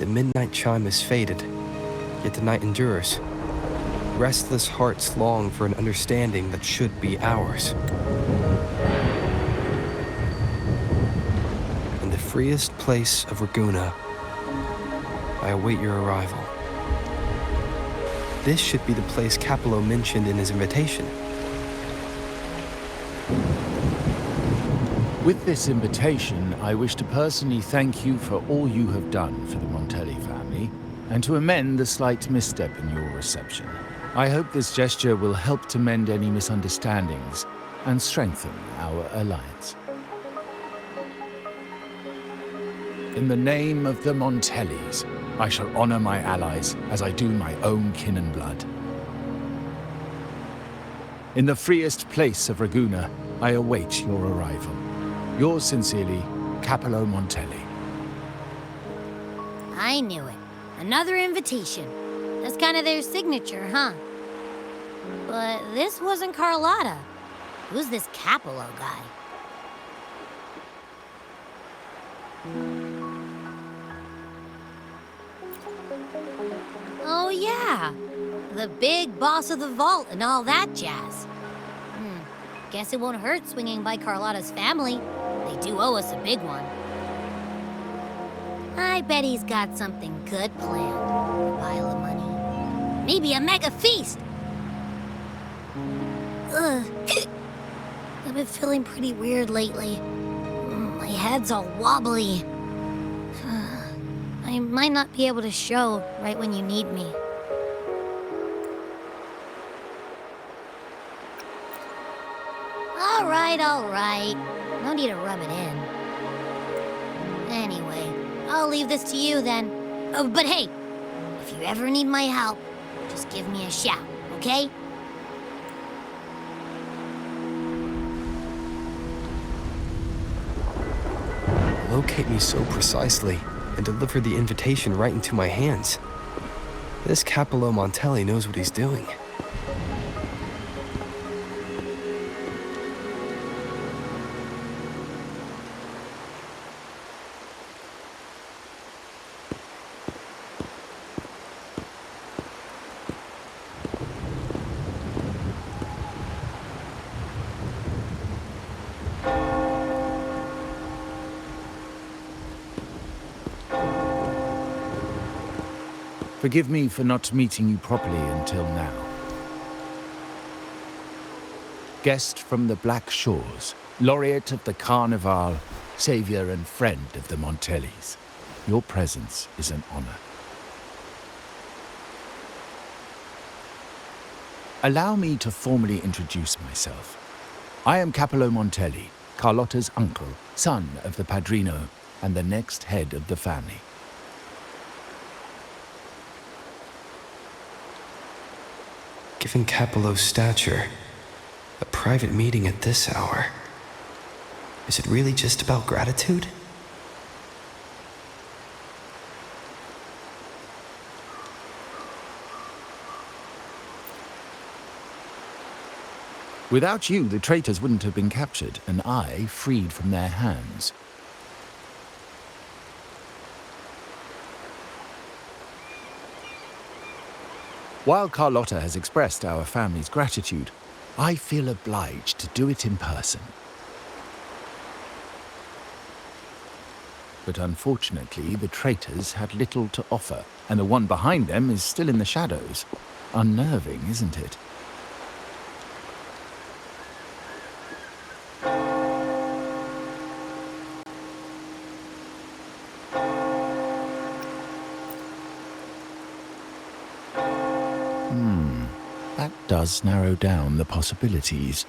The midnight chime is faded, yet the night endures. Restless hearts long for an understanding that should be ours. In the freest place of Ragunna, I await your arrival. This should be the place Capello mentioned in his invitation. With this invitation, I wish to personally thank you for all you have done for the Montelli family, and to amend the slight misstep in your reception. I hope this gesture will help to mend any misunderstandings and strengthen our alliance. In the name of the Montellis, I shall honor my allies as I do my own kin and blood. In the freest place of Ragunna, I await your arrival. Yours sincerely, Capello Montelli. I knew it. Another invitation. That's kind of their signature, huh? But this wasn't Carlotta. Who's this Capello guy? Oh yeah, the big boss of the vault and all that jazz. Guess it won't hurt swinging by Carlotta's family. They do owe us a big one. I bet he's got something good planned. A pile of money. Maybe a mega feast! Ugh. I've been feeling pretty weird lately. My head's all wobbly. I might not be able to show right when you need me. All right. No need to rub it in. Anyway, I'll leave this to you then. Oh, but hey, if you ever need my help, just give me a shout, okay? Locate me so precisely and deliver the invitation right into my hands. This Capello Montelli knows what he's doing. Forgive me for not meeting you properly until now. Guest from the Black Shores, laureate of the Carnival, savior and friend of the Montellis. Your presence is an honor. Allow me to formally introduce myself. I am Capello Montelli, Carlotta's uncle, son of the Padrino, and the next head of the family. Given Capello's stature, a private meeting at this hour. Is it really just about gratitude? Without you, the traitors wouldn't have been captured, and I freed from their hands. While Carlotta has expressed our family's gratitude, I feel obliged to do it in person. But unfortunately, the traitors had little to offer, and the one behind them is still in the shadows. Unnerving, isn't it? That does narrow down the possibilities.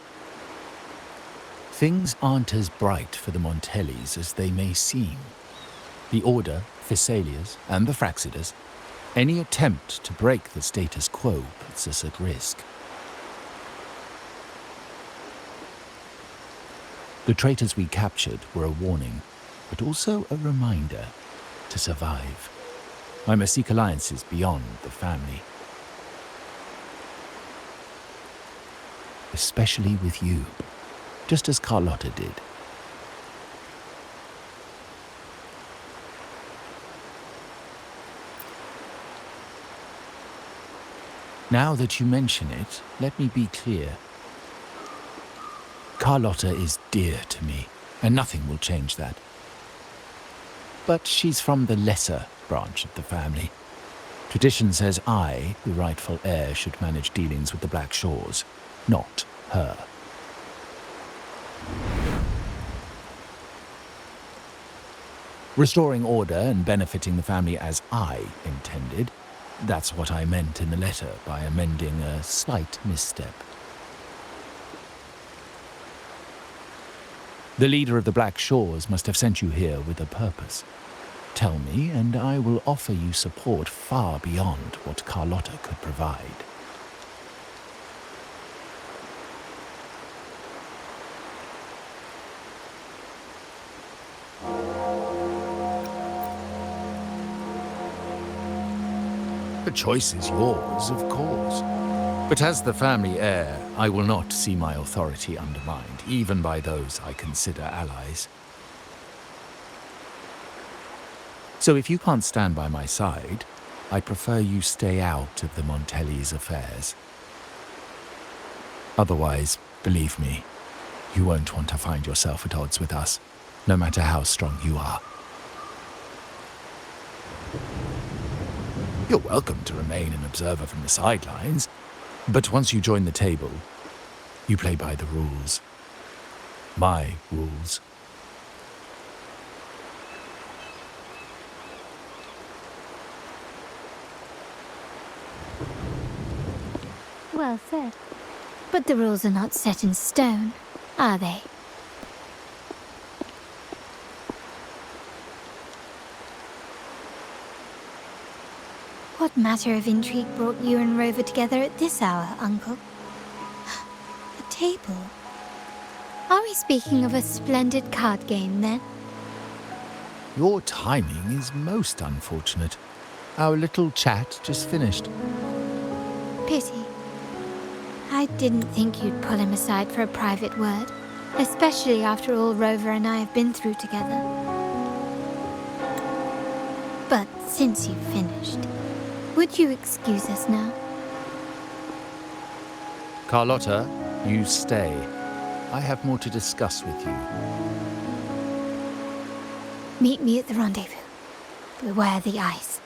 Things aren't as bright for the Montellis as they may seem. The Order, Thessalias, and the Fraxidas, any attempt to break the status quo puts us at risk. The traitors we captured were a warning, but also a reminder to survive. I must seek alliances beyond the family. Especially with you, just as Carlotta did. Now that you mention it, let me be clear. Carlotta is dear to me, and nothing will change that. But she's from the lesser branch of the family. Tradition says I, the rightful heir, should manage dealings with the Black Shores, not her. Restoring order and benefiting the family as I intended, that's what I meant in the letter by amending a slight misstep. The leader of the Black Shores must have sent you here with a purpose. Tell me, and I will offer you support far beyond what Carlotta could provide. The choice is yours, of course. But as the family heir, I will not see my authority undermined, even by those I consider allies. So if you can't stand by my side, I prefer you stay out of the Montelli's affairs. Otherwise, believe me, you won't want to find yourself at odds with us, no matter how strong you are. You're welcome to remain an observer from the sidelines, but once you join the table, you play by the rules. My rules. Well said. But the rules are not set in stone, are they? What matter of intrigue brought you and Rover together at this hour, Uncle? A table? Are we speaking of a splendid card game, then? Your timing is most unfortunate. Our little chat just finished. Pity. I didn't think you'd pull him aside for a private word, especially after all Rover and I have been through together. But since you've finished, would you excuse us now? Carlotta, you stay. I have more to discuss with you. Meet me at the rendezvous. Beware the ice.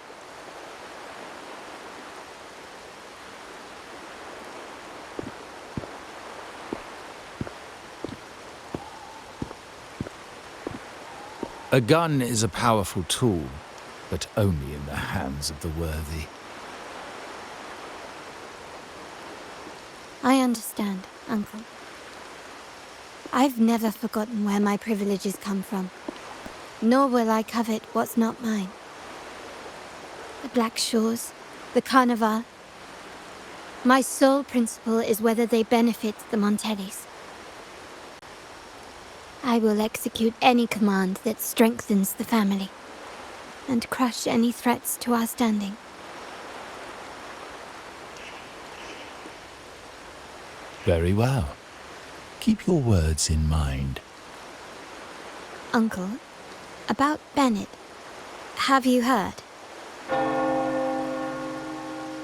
A gun is a powerful tool, but only in the hands of the worthy. I understand, Uncle. I've never forgotten where my privileges come from, nor will I covet what's not mine. The Black Shores, the Carnival. My sole principle is whether they benefit the Montellis. I will execute any command that strengthens the family, and crush any threats to our standing. Very well. Keep your words in mind. Uncle, about Bennett, have you heard?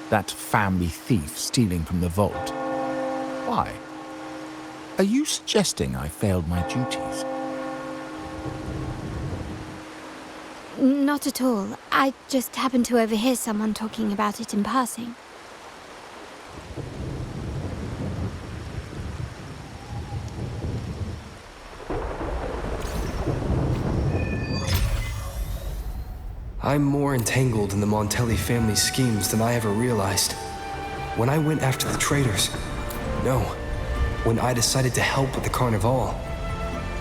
That family thief stealing from the vault. Why? Are you suggesting I failed my duties? Not at all. I just happened to overhear someone talking about it in passing. I'm more entangled in the Montelli family schemes than I ever realized. When I went after the traitors, no, when I decided to help with the Carnival,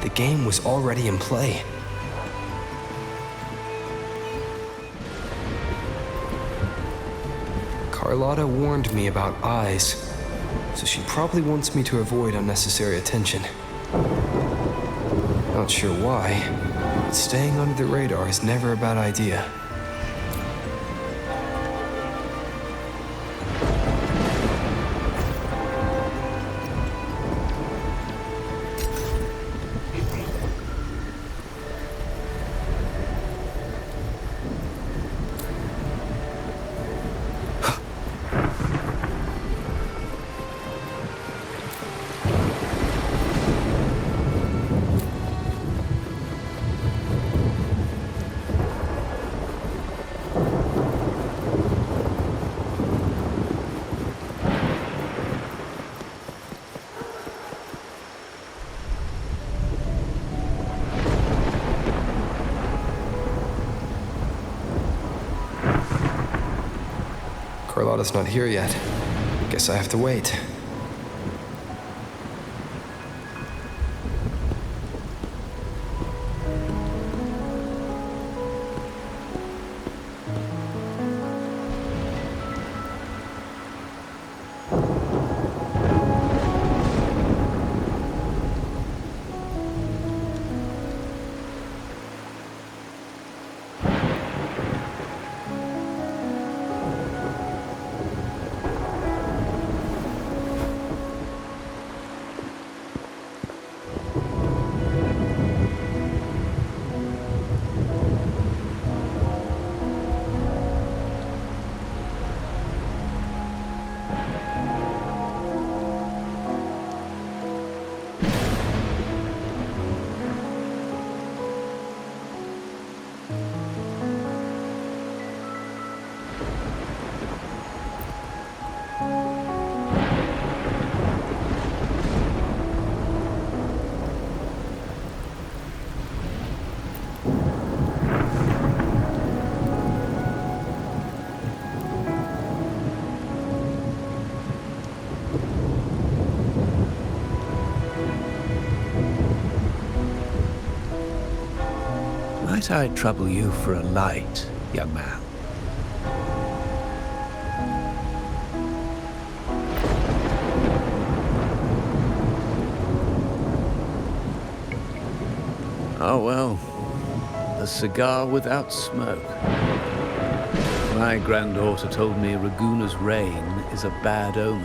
the game was already in play. Carlotta warned me about eyes, so she probably wants me to avoid unnecessary attention. Not sure why, but staying under the radar is never a bad idea. Carlotta's not here yet. Guess I have to wait. Might I trouble you for a light, young man? Oh well, a cigar without smoke. My granddaughter told me Raguna's rain is a bad omen.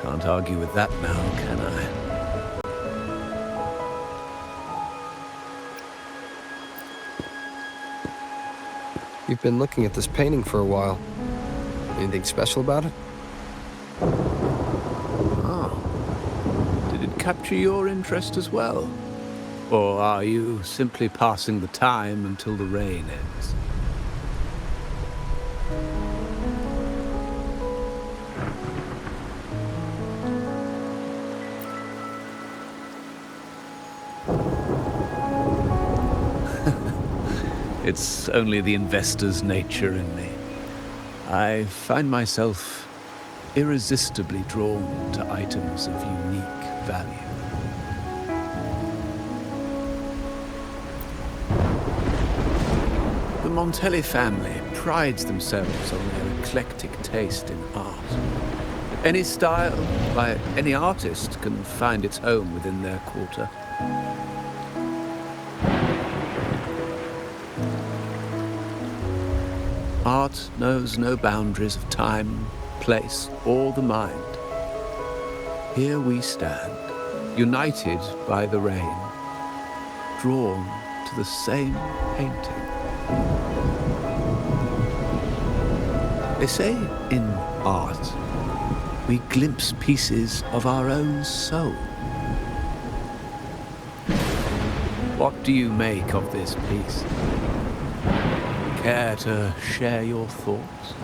Can't argue with that now, can I? You've been looking at this painting for a while. Anything special about it? Oh. Did it capture your interest as well? Or are you simply passing the time until the rain ends? It's only the investor's nature in me. I find myself irresistibly drawn to items of unique value. The Montelli family prides themselves on their eclectic taste in art. Any style, by any artist, can find its home within their quarter. Art knows no boundaries of time, place, or the mind. Here we stand, united by the rain, drawn to the same painting. They say in art, we glimpse pieces of our own soul. What do you make of this piece? Care to share your thoughts?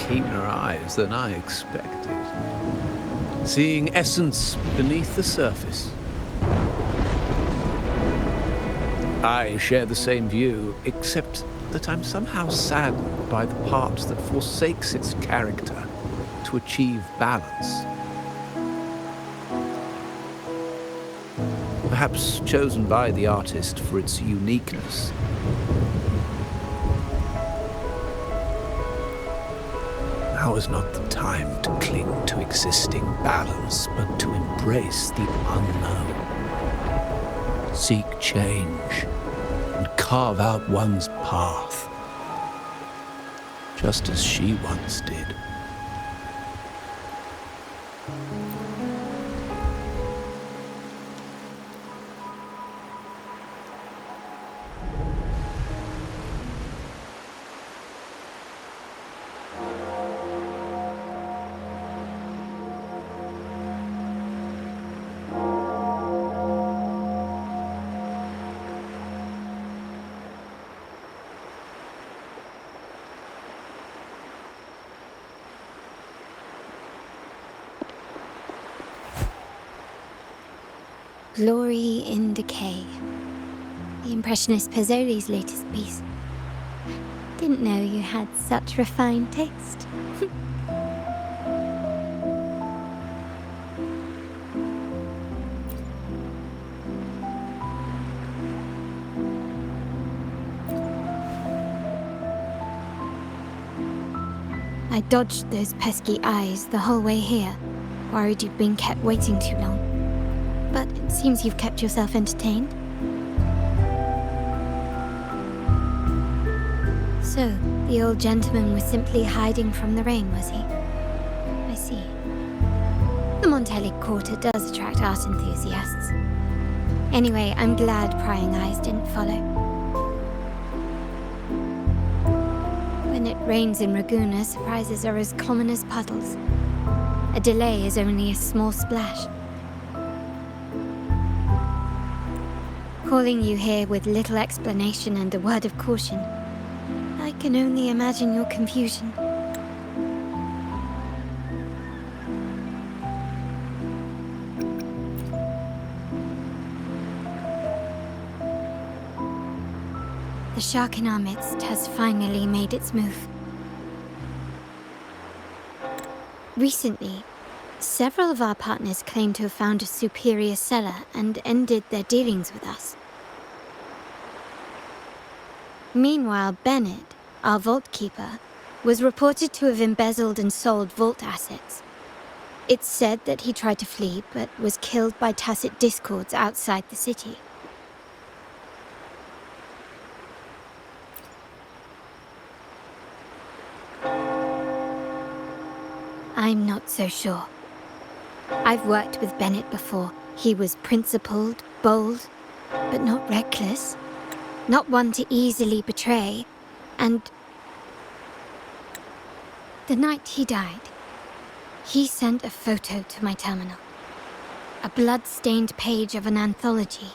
Keener eyes than I expected. Seeing essence beneath the surface. I share the same view, except that I'm somehow saddened by the part that forsakes its character to achieve balance. Perhaps chosen by the artist for its uniqueness. Now is not the time to cling to existing balance, but to embrace the unknown. Seek change and carve out one's path, just as she once did. Glory in Decay. The Impressionist Pazzoli's latest piece. Didn't know you had such refined taste. I dodged those pesky eyes the whole way here, worried you'd been kept waiting too long. But it seems you've kept yourself entertained. So, the old gentleman was simply hiding from the rain, was he? I see. The Montelli Quarter does attract art enthusiasts. Anyway, I'm glad prying eyes didn't follow. When it rains in Ragusa, surprises are as common as puddles. A delay is only a small splash. Calling you here with little explanation and a word of caution, I can only imagine your confusion. The shark in our midst has finally made its move. Recently, several of our partners claimed to have found a superior seller and ended their dealings with us. Meanwhile, Bennett, our vault keeper, was reported to have embezzled and sold vault assets. It's said that he tried to flee, but was killed by tacit discords outside the city. I'm not so sure. I've worked with Bennett before. He was principled, bold, but not reckless. Not one to easily betray. And the night he died, he sent a photo to my terminal. A blood-stained page of an anthology,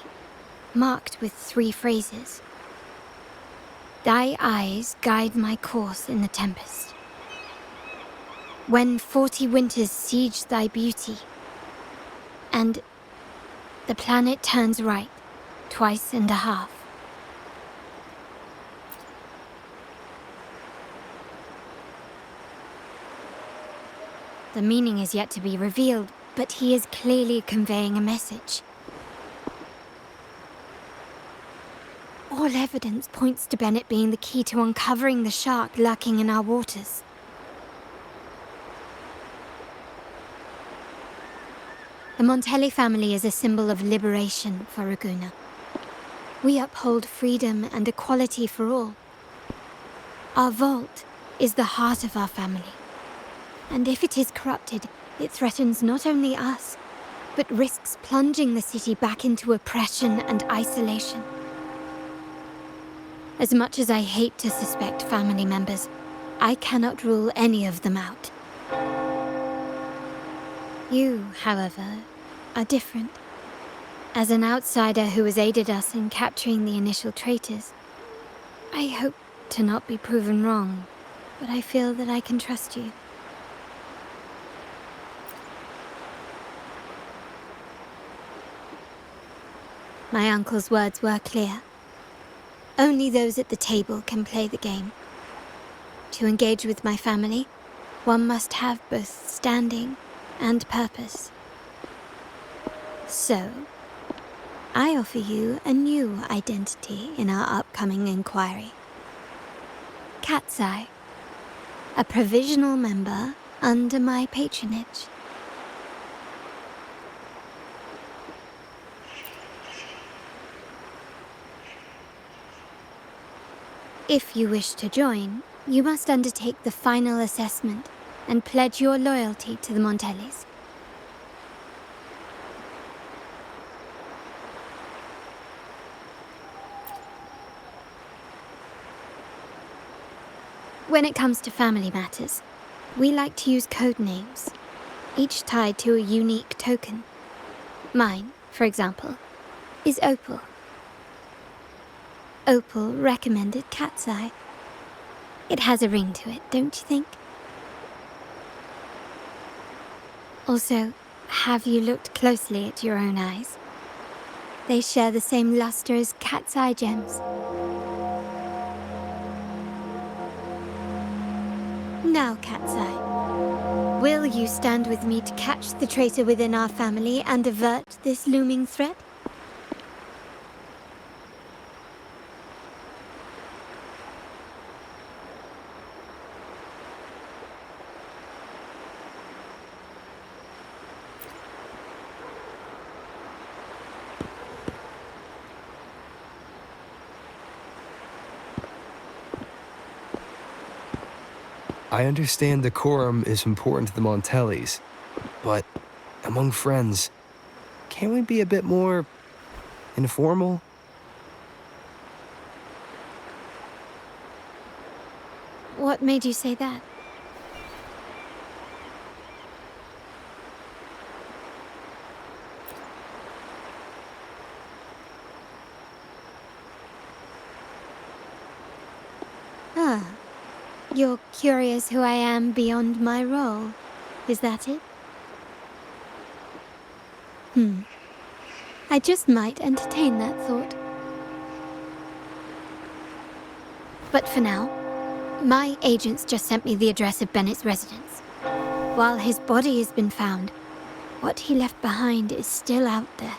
marked with 3 phrases. Thy eyes guide my course in the tempest. When 40 winters siege thy beauty, and the planet turns right, twice and a half. The meaning is yet to be revealed, but he is clearly conveying a message. All evidence points to Bennett being the key to uncovering the shark lurking in our waters. The Montelli family is a symbol of liberation for Ragusa. We uphold freedom and equality for all. Our vault is the heart of our family. And if it is corrupted, it threatens not only us, but risks plunging the city back into oppression and isolation. As much as I hate to suspect family members, I cannot rule any of them out. You, however, are different. As an outsider who has aided us in capturing the initial traitors, I hope to not be proven wrong, but I feel that I can trust you. My uncle's words were clear. Only those at the table can play the game. To engage with my family, one must have both standing and purpose. So, I offer you a new identity in our upcoming inquiry. Cat's Eye, a provisional member under my patronage. If you wish to join, you must undertake the final assessment and pledge your loyalty to the Montellis. When it comes to family matters, we like to use code names, each tied to a unique token. Mine, for example, is Opal. Opal recommended Cat's Eye. It has a ring to it, don't you think? Also, have you looked closely at your own eyes? They share the same luster as cat's eye gems. Now, Cat's Eye, will you stand with me to catch the traitor within our family and avert this looming threat? I understand decorum is important to the Montellis, but among friends, can't we be a bit more informal? What made you say that? Ah. You're curious who I am beyond my role, is that it? I just might entertain that thought. But for now, my agents just sent me the address of Bennett's residence. While his body has been found, what he left behind is still out there.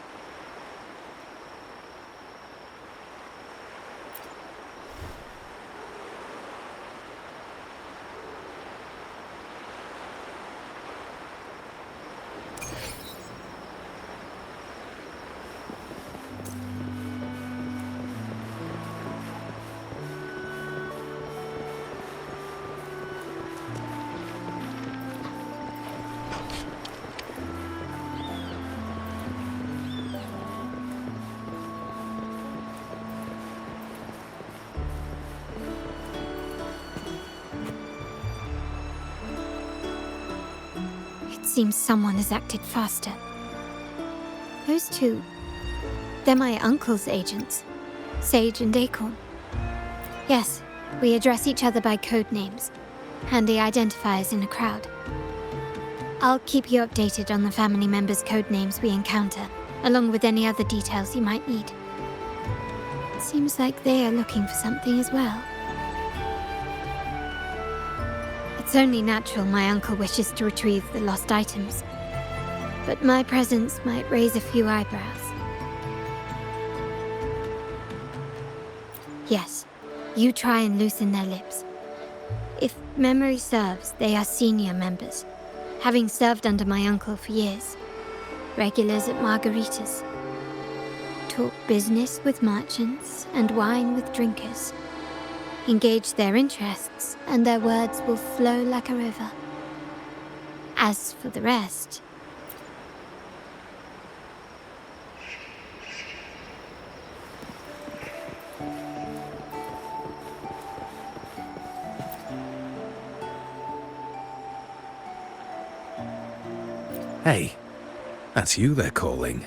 Seems someone has acted faster. Those two, they're my uncle's agents, Sage and Acorn. Yes, we address each other by code names, handy identifiers in a crowd. I'll keep you updated on the family members' code names we encounter, along with any other details you might need. Seems like they are looking for something as well. It's only natural my uncle wishes to retrieve the lost items, but my presence might raise a few eyebrows. Yes, you try and loosen their lips. If memory serves, they are senior members, having served under my uncle for years. Regulars at margaritas. Talk business with merchants and wine with drinkers. Engage their interests, and their words will flow like a river. As for the rest... Hey, that's you they're calling.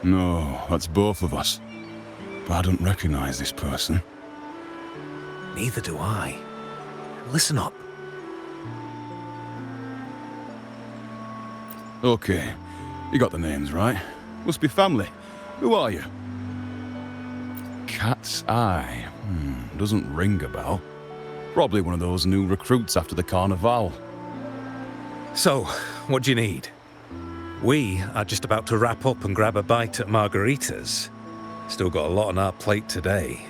No, that's both of us. But I don't recognize this person. Neither do I. Listen up. Okay, you got the names right. Must be family. Who are you? Cat's Eye. Doesn't ring a bell. Probably one of those new recruits after the Carnival. So, what do you need? We are just about to wrap up and grab a bite at margaritas. Still got a lot on our plate today.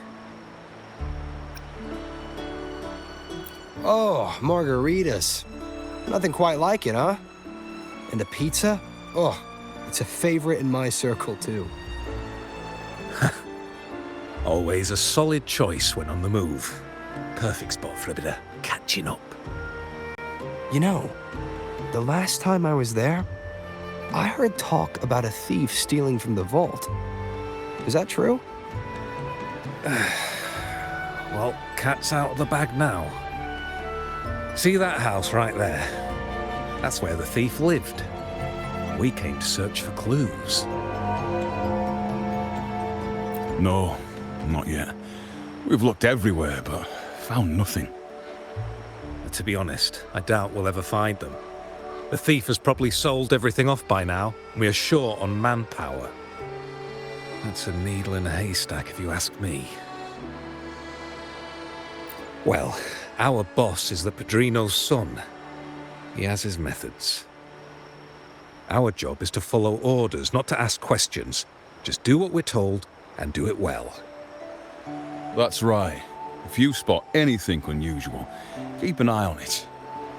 Oh, margaritas. Nothing quite like it, huh? And a pizza? Oh, it's a favorite in my circle, too. Always a solid choice when on the move. Perfect spot for a bit of catching up. You know, the last time I was there, I heard talk about a thief stealing from the vault. Is that true? Well, cat's out of the bag now. See that house right there? That's where the thief lived. We came to search for clues. No, not yet. We've looked everywhere, but found nothing. To be honest, I doubt we'll ever find them. The thief has probably sold everything off by now. We are short on manpower. That's a needle in a haystack, if you ask me. Well, our boss is the Padrino's son. He has his methods. Our job is to follow orders, not to ask questions. Just do what we're told, and do it well. That's right. If you spot anything unusual, keep an eye on it.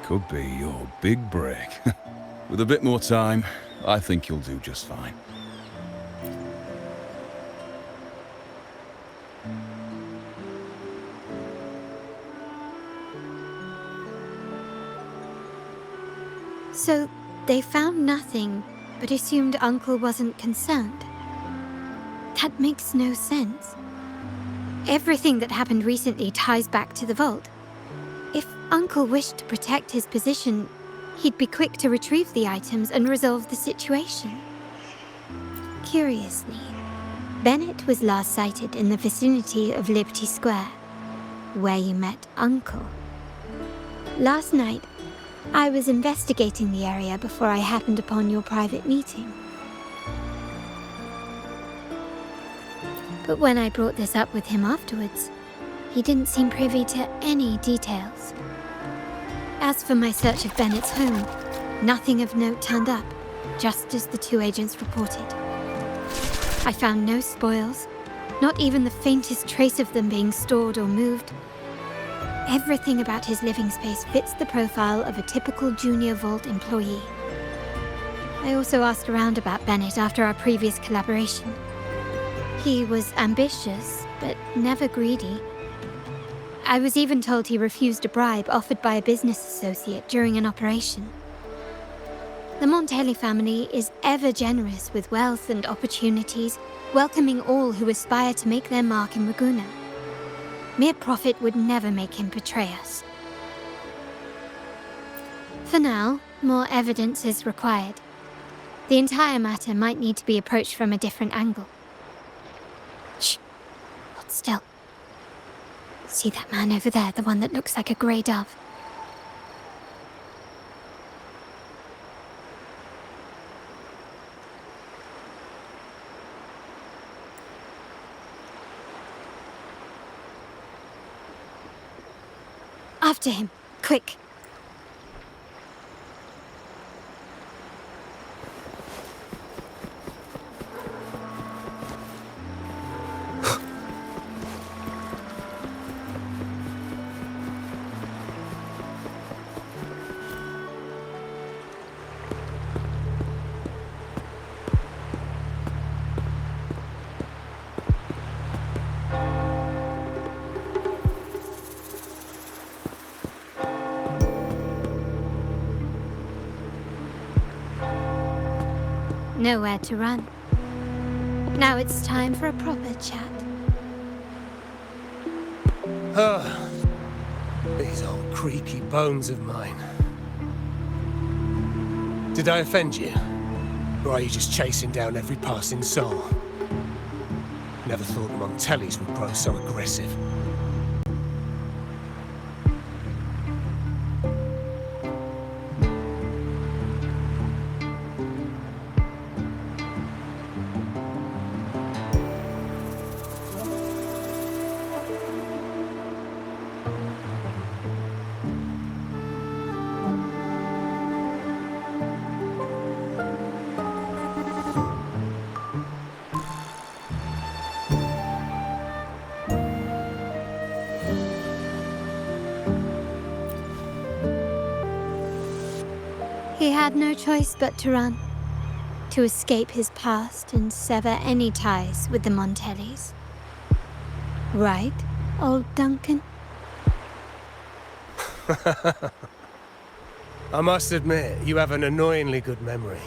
Could be your big break. With a bit more time, I think you'll do just fine. So, they found nothing, but assumed Uncle wasn't concerned. That makes no sense. Everything that happened recently ties back to the vault. If Uncle wished to protect his position, he'd be quick to retrieve the items and resolve the situation. Curiously, Bennett was last sighted in the vicinity of Liberty Square, where you met Uncle. Last night, I was investigating the area before I happened upon your private meeting. But when I brought this up with him afterwards, he didn't seem privy to any details. As for my search of Bennett's home, nothing of note turned up, just as the two agents reported. I found no spoils, not even the faintest trace of them being stored or moved. Everything about his living space fits the profile of a typical junior vault employee. I also asked around about Bennett after our previous collaboration. He was ambitious, but never greedy. I was even told he refused a bribe offered by a business associate during an operation. The Montelli family is ever generous with wealth and opportunities, welcoming all who aspire to make their mark in Ragusa. Mere profit would never make him betray us. For now, more evidence is required. The entire matter might need to be approached from a different angle. Shh. Hold still. See that man over there, the one that looks like a grey dove? After him, quick. Nowhere to run. Now it's time for a proper chat. Ah, these old creaky bones of mine. Did I offend you? Or are you just chasing down every passing soul? Never thought the Montellis would grow so aggressive. He had no choice but to run, to escape his past and sever any ties with the Montellis. Right, old Duncan? I must admit, you have an annoyingly good memory.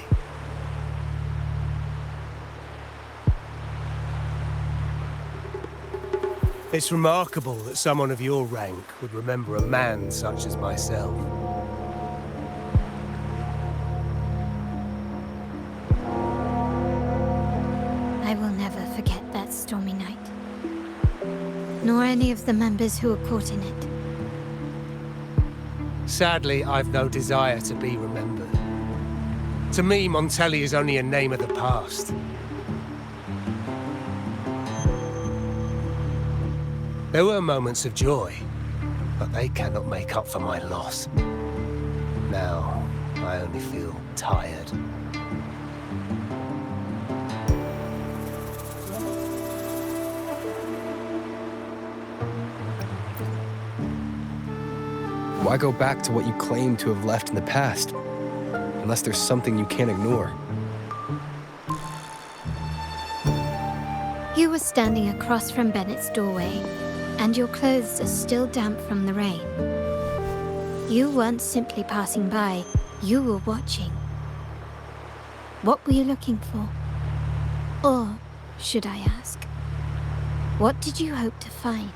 It's remarkable that someone of your rank would remember a man such as myself. I will never forget that stormy night. Nor any of the members who were caught in it. Sadly, I've no desire to be remembered. To me, Montelli is only a name of the past. There were moments of joy, but they cannot make up for my loss. Now, I only feel tired. Why go back to what you claim to have left in the past? Unless there's something you can't ignore. You were standing across from Bennett's doorway, and your clothes are still damp from the rain. You weren't simply passing by, you were watching. What were you looking for? Or, should I ask, what did you hope to find?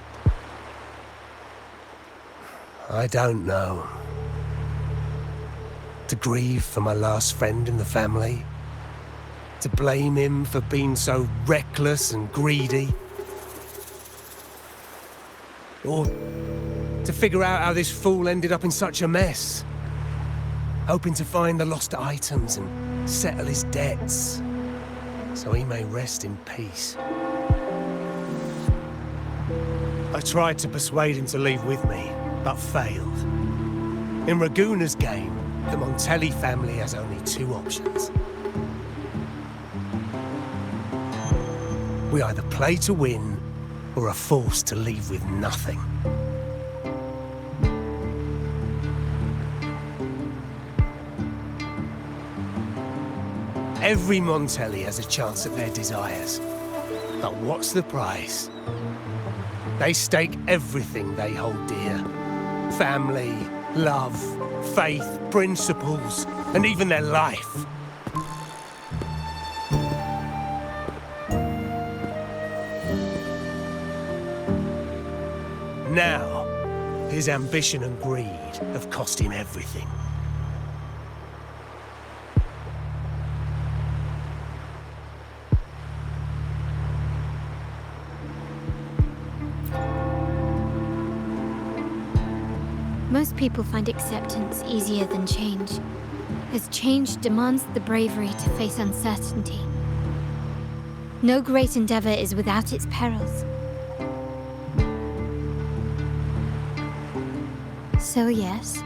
I don't know. To grieve for my last friend in the family? To blame him for being so reckless and greedy? Or to figure out how this fool ended up in such a mess? Hoping to find the lost items and settle his debts, so he may rest in peace. I tried to persuade him to leave with me, but failed. In Raguna's game, the Montelli family has only two options. We either play to win, or are forced to leave with nothing. Every Montelli has a chance at their desires. But what's the price? They stake everything they hold dear. Family, love, faith, principles, and even their life. Now, his ambition and greed have cost him everything. Most people find acceptance easier than change, as change demands the bravery to face uncertainty. No great endeavor is without its perils. So yes,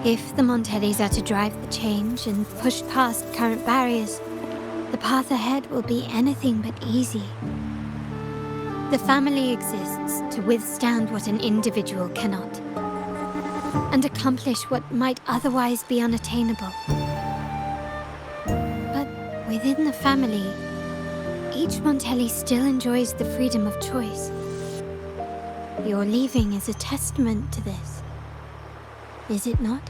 if the Montellis are to drive the change and push past current barriers, the path ahead will be anything but easy. The family exists to withstand what an individual cannot, and accomplish what might otherwise be unattainable. But within the family, each Montelli still enjoys the freedom of choice. Your leaving is a testament to this, is it not?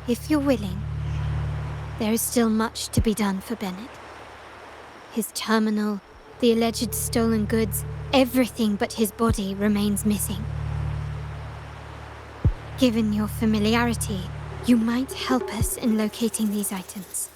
If you're willing, there is still much to be done for Bennett. His terminal, the alleged stolen goods, everything but his body remains missing. Given your familiarity, you might help us in locating these items.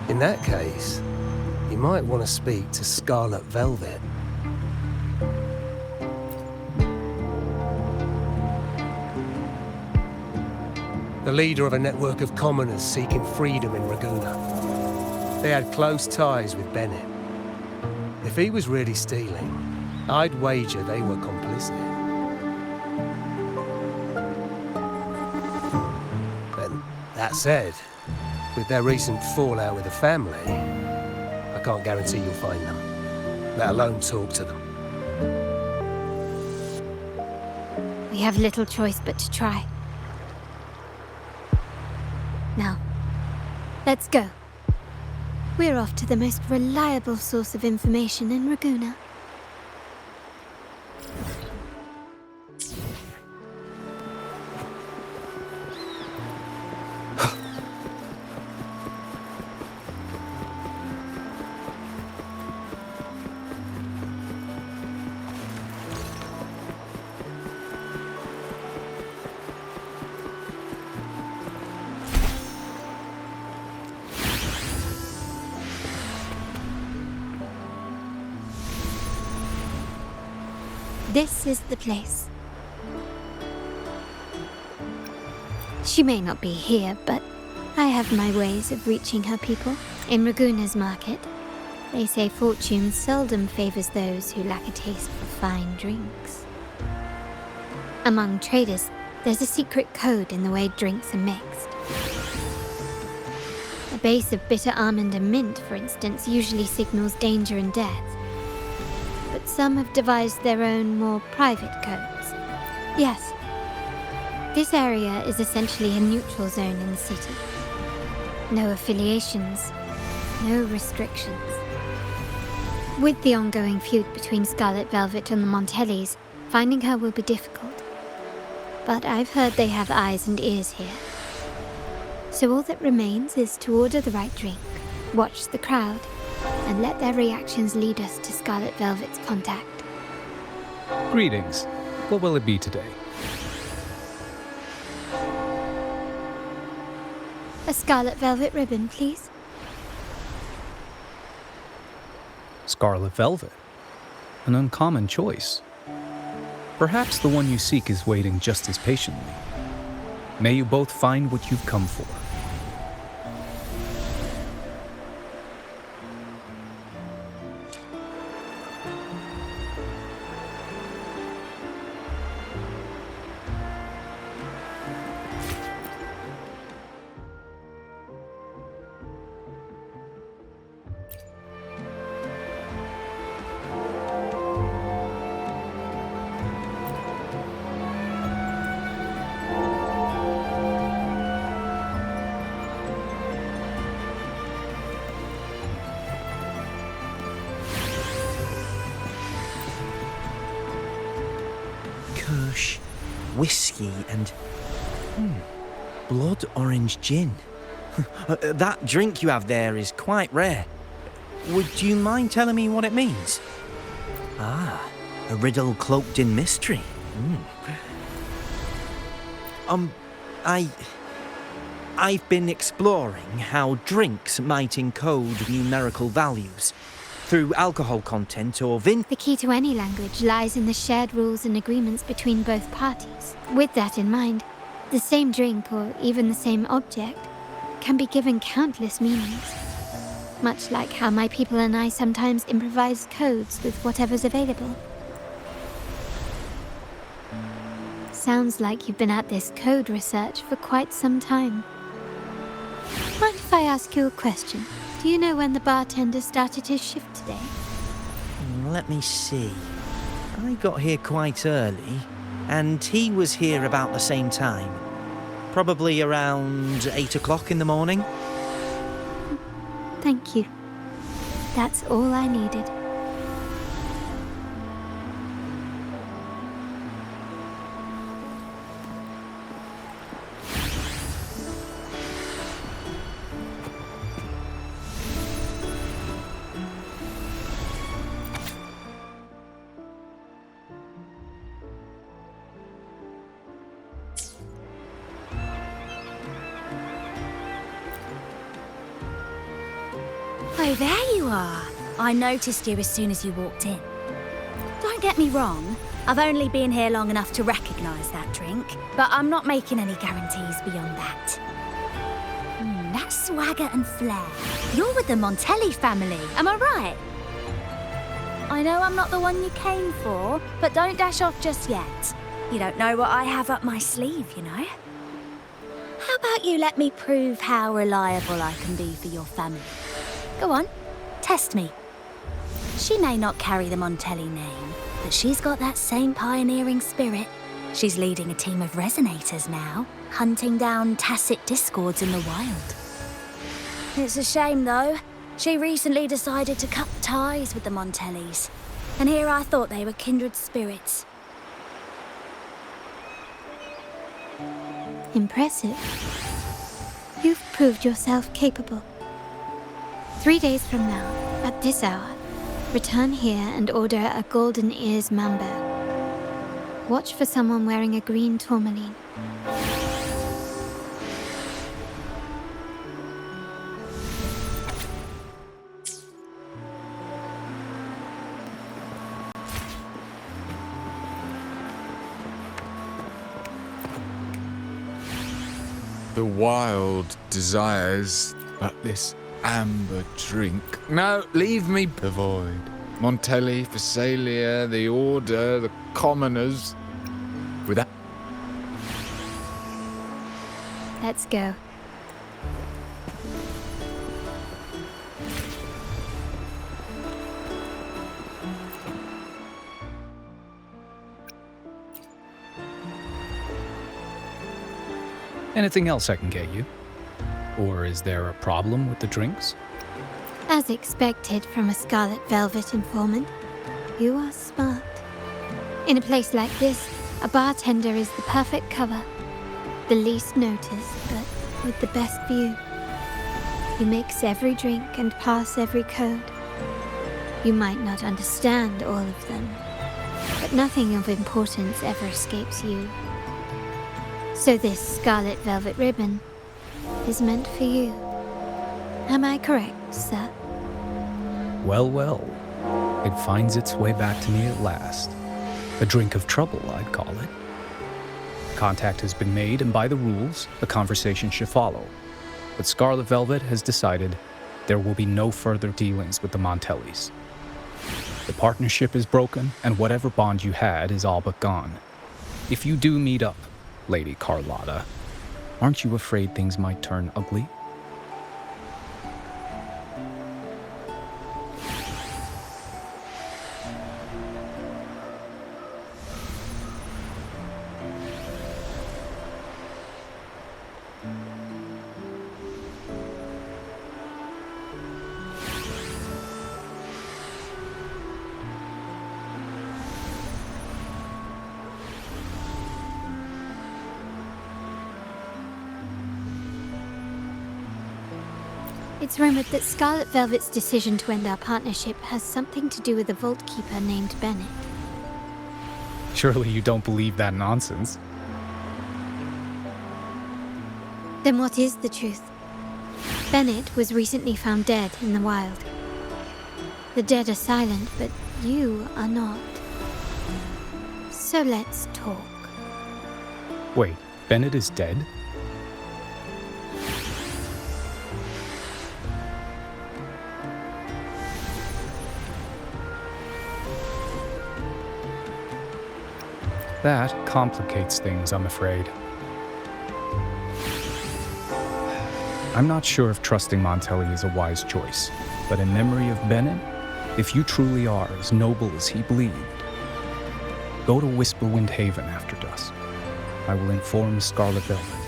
In that case, you might want to speak to Scarlet Velvet. The leader of a network of commoners seeking freedom in Raguna. They had close ties with Bennett. If he was really stealing, I'd wager they were complicit. And that said, with their recent fallout with the family, I can't guarantee you'll find them, let alone talk to them. We have little choice but to try. Now, let's go. We're off to the most reliable source of information in Raguna. This is the place. She may not be here, but I have my ways of reaching her people. In Raguna's market, they say fortune seldom favors those who lack a taste for fine drinks. Among traders, there's a secret code in the way drinks are mixed. A base of bitter almond and mint, for instance, usually signals danger and death. But some have devised their own, more private codes. Yes, this area is essentially a neutral zone in the city. No affiliations, no restrictions. With the ongoing feud between Scarlet Velvet and the Montellys, finding her will be difficult. But I've heard they have eyes and ears here. So all that remains is to order the right drink, watch the crowd, and let their reactions lead us to Scarlet Velvet's contact. Greetings. What will it be today? A Scarlet Velvet ribbon, please. Scarlet Velvet. An uncommon choice. Perhaps the one you seek is waiting just as patiently. May you both find what you've come for. Kirsch, whiskey, and blood orange gin. That drink you have there is quite rare. Would you mind telling me what it means? Ah, a riddle cloaked in mystery. I've been exploring how drinks might encode numerical values through alcohol content or The key to any language lies in the shared rules and agreements between both parties. With that in mind, the same drink or even the same object can be given countless meanings. Much like how my people and I sometimes improvise codes with whatever's available. Sounds like you've been at this code research for quite some time. Mind if I ask you a question? Do you know when the bartender started his shift today? Let me see. I got here quite early, and he was here about the same time. Probably around 8 o'clock in the morning. Thank you. That's all I needed. Oh, there you are. I noticed you as soon as you walked in. Don't get me wrong, I've only been here long enough to recognise that drink, but I'm not making any guarantees beyond that. That swagger and flair. You're with the Montelli family, am I right? I know I'm not the one you came for, but don't dash off just yet. You don't know what I have up my sleeve, you know? How about you let me prove how reliable I can be for your family? Go on, test me. She may not carry the Montelli name, but she's got that same pioneering spirit. She's leading a team of resonators now, hunting down tacit discords in the wild. It's a shame, though. She recently decided to cut ties with the Montellis, and here I thought they were kindred spirits. Impressive. You've proved yourself capable. 3 days from now, at this hour, return here and order a Golden Ears Mambo. Watch for someone wearing a green tourmaline. the wild desires, but this amber drink. No, leave me the void. Montelli, Phasalia, the Order, the Commoners. Without... Let's go. Anything else I can get you? Or is there a problem with the drinks? As expected from a Scarlet Velvet informant, you are smart. In a place like this, a bartender is the perfect cover. The least noticed, but with the best view. You mix every drink and pass every code. You might not understand all of them, but nothing of importance ever escapes you. So this Scarlet Velvet ribbon is meant for you. Am I correct, sir? Well, well. It finds its way back to me at last. A drink of trouble, I'd call it. Contact has been made, and by the rules, a conversation should follow. But Scarlet Velvet has decided there will be no further dealings with the Montellis. The partnership is broken, and whatever bond you had is all but gone. If you do meet up, Lady Carlotta, aren't you afraid things might turn ugly? It's rumored that Scarlet Velvet's decision to end our partnership has something to do with a Vault Keeper named Bennett. Surely you don't believe that nonsense. Then what is the truth? Bennett was recently found dead in the wild. The dead are silent, but you are not. So let's talk. Wait, Bennett is dead? That complicates things, I'm afraid. I'm not sure if trusting Montelli is a wise choice, but in memory of Bennett, if you truly are as noble as he believed, go to Whisperwind Haven after dusk. I will inform Scarlet Velvet.